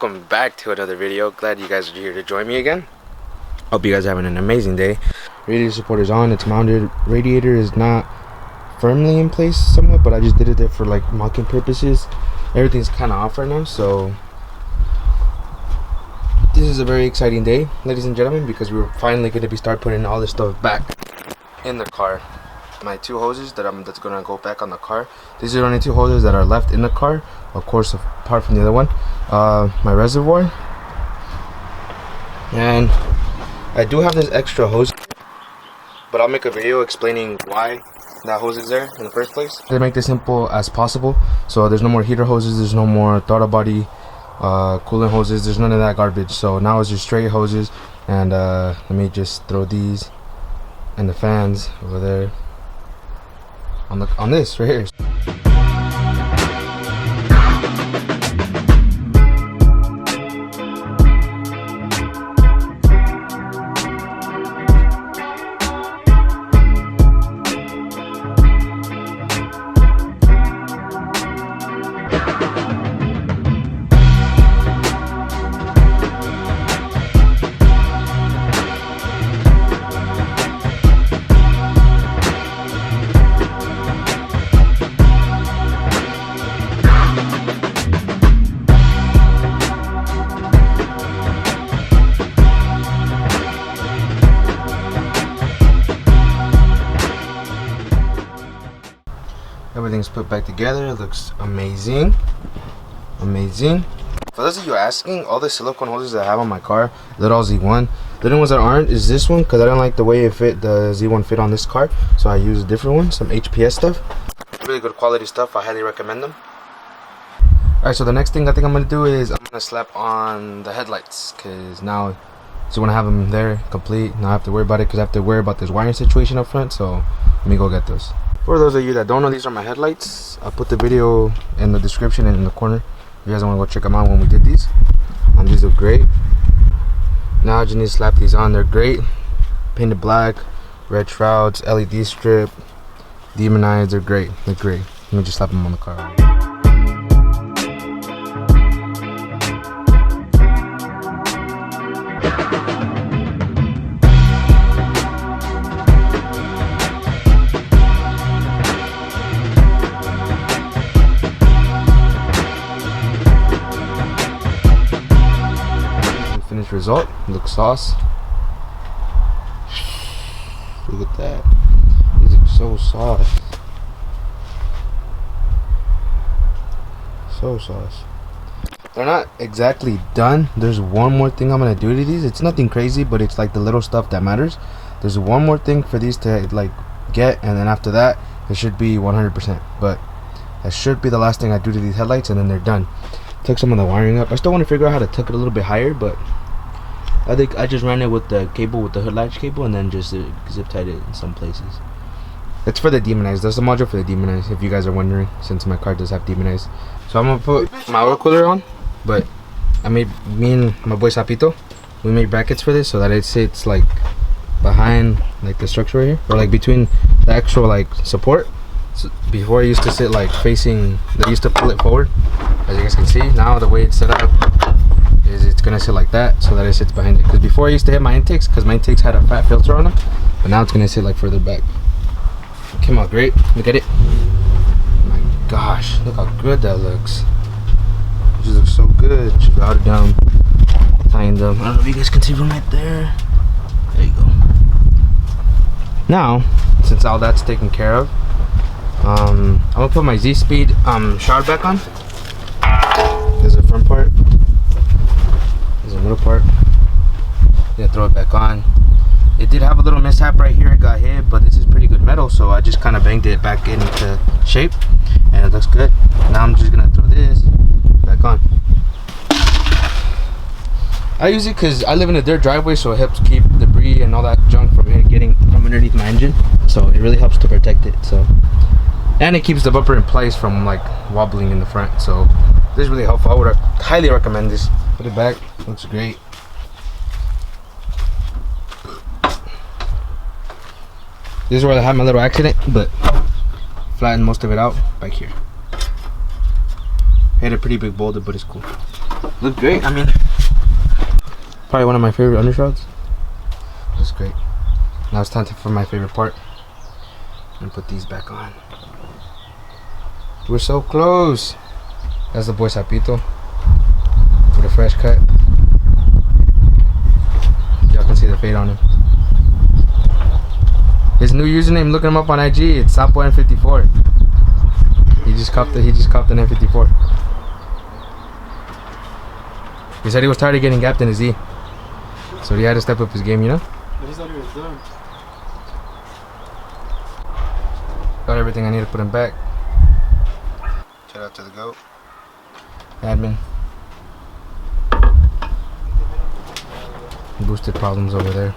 welcome back to another video. Glad you guys are here to join me again. Hope you guys are having an amazing day. Radiator support is on, it's mounted. Radiator is not firmly in place somewhat, but I just did it there for like mocking purposes. Everything's kind of off right now, so this is a very exciting day, ladies and gentlemen, because we're finally going to be start putting all this stuff back in the car. My two hoses that's gonna go back on the car. These are the only two hoses that are left in the car, of course, apart from the other one. My reservoir, and I do have this extra hose, but I'll make a video explaining why that hose is there in the first place. To make this simple as possible, so there's no more heater hoses, there's no more throttle body coolant hoses, there's none of that garbage. So now it's just straight hoses, and let me just throw these and the fans over there on this right here. Everything's put back together. It looks amazing. Amazing. For those of you asking, all the silicone hoses that I have on my car, they're all Z1. The only ones that aren't is this one, because I don't like the way it fit, the Z1 fit on this car, so I use a different one, some HPS stuff. Really good quality stuff. I highly recommend them. Alright, so the next thing I think I'm going to do is I'm going to slap on the headlights, because now just want to have them there complete. Not have to worry about it, because I have to worry about this wiring situation up front, so let me go get those. For those of you that don't know, these are my headlights. I'll put the video in the description and in the corner if you guys want to go check them out when we did these. These look great. Now I just need to slap these on. They're great. Painted black, red shrouds, LED strip, demonized. They're great. They're great. Let me just slap them on the car. Finished result, looks sauce. Look at that. These look so sauce. So sauce. They're not exactly done. There's one more thing I'm gonna do to these. It's nothing crazy, but it's like the little stuff that matters. There's one more thing for these to like get, and then after that it should be 100%. But that should be the last thing I do to these headlights, and then they're done. Took some of the wiring up. I still want to figure out how to tuck it a little bit higher, but I think I just ran it with the cable, with the hood latch cable, and then just zip tied it in some places. It's for the demonized. There's a module for the demonized, if you guys are wondering, since my car does have demonized. So I'm gonna put my oil cooler on, but me and my boy Sapito, we made brackets for this so that it sits like behind like the structure right here, or like between the actual like support. So before it used to sit like facing, they used to pull it forward, as you guys can see. Now the way it's set up is it's gonna sit like that, so that it sits behind it. Because before I used to hit my intakes, because my intakes had a fat filter on them, but now it's gonna sit like further back. It came out great. Look at it. Oh my gosh, look how good that looks. It just looks so good. Just routed down, tying them. I don't know if you guys can see from right there. There you go. Now, since all that's taken care of, I'm gonna put my Z-Speed shroud back on. There's the front part. There's the middle part. Gonna throw it back on. It did have a little mishap right here. It got hit, but this is pretty good metal, so I just kind of banged it back into shape, and it looks good. Now I'm just gonna throw this back on. I use it because I live in a dirt driveway, so it helps keep debris and all that junk from getting from underneath my engine. So it really helps to protect it. So, and it keeps the bumper in place from like wobbling in the front. So this is really helpful. I would highly recommend this. Put it back. Looks great. This is where I had my little accident, but flattened most of it out back here. Hit a pretty big boulder, but it's cool. Look great. I mean, probably one of my favorite undershrouds. Looks great. Now it's time for my favorite part. I'm gonna put these back on. We're so close. That's the boy Sapito with a fresh cut. Y'all can see the fade on him. His new username, looking him up on IG, it's Sapo N54. He just copped an N54. He said he was tired of getting gapped in his E, so he had to step up his game, you know? He thought he was done. Got everything I need to put him back. Shout out to the GOAT. Admin. Boosted problems over there.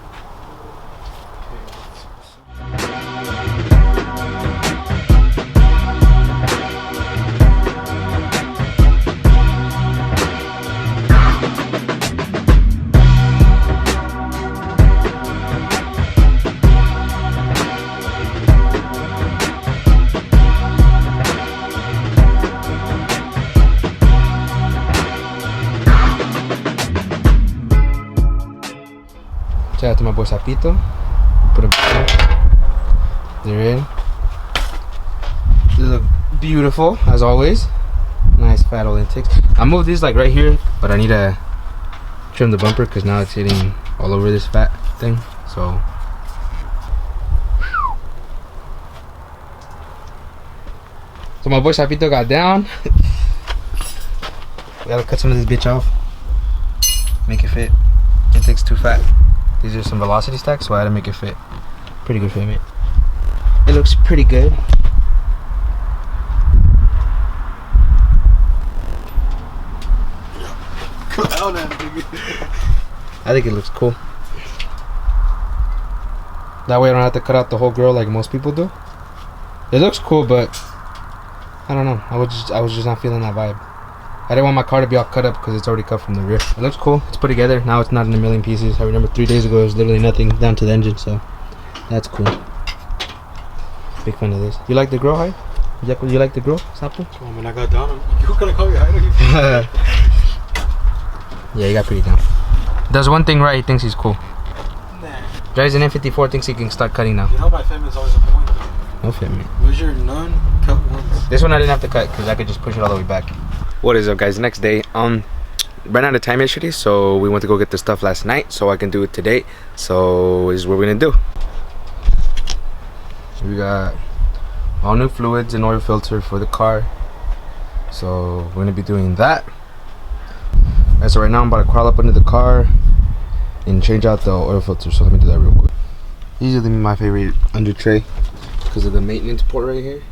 Shout out to my boy Sapito. Put them they're in. They look beautiful as always. Nice fat old intakes. I moved these like right here, but I need to trim the bumper because now it's hitting all over this fat thing. So my boy Sapito got down. We gotta cut some of this bitch off. Make it fit. Intake's too fat. These are some velocity stacks, so I had to make it fit. Pretty good fit, mate. It looks pretty good. I think it looks cool. That way I don't have to cut out the whole grill like most people do. It looks cool, but I don't know. I was just not feeling that vibe. I didn't want my car to be all cut up because it's already cut from the rear. It looks cool. It's put together. Now it's not in a million pieces. I remember 3 days ago it was literally nothing down to the engine, so that's cool. Big fan of this. You like the grill height? You like the grill, Sapo? Oh, when I got down, who can I call you height? Yeah, he got pretty down. Does one thing right, he thinks he's cool. Nah. Drives an N54, thinks he can start cutting now. You know my fitment is always a point. No fitment. Where's your non-cut ones? This one I didn't have to cut because I could just push it all the way back. What is up, guys? Next day. Ran out of time yesterday, so we went to go get the stuff last night so I can do it today. So this is what we're gonna do. We got all new fluids and oil filter for the car, so we're gonna be doing that. Alright, so right now I'm about to crawl up under the car and change out the oil filter, so let me do that real quick. Easily my favorite under tray because of the maintenance port right here,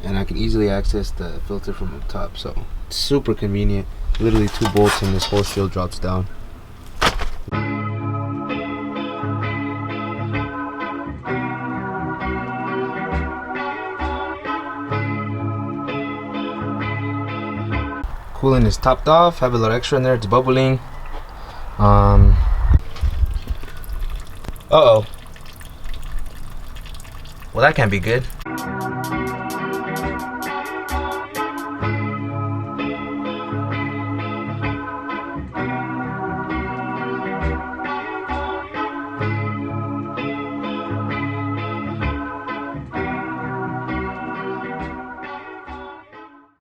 and I can easily access the filter from up top, so it's super convenient. Literally 2 bolts and this whole shield drops down. Coolant is topped off. Have a little extra in there. It's bubbling. Uh-oh. Well, that can't be good.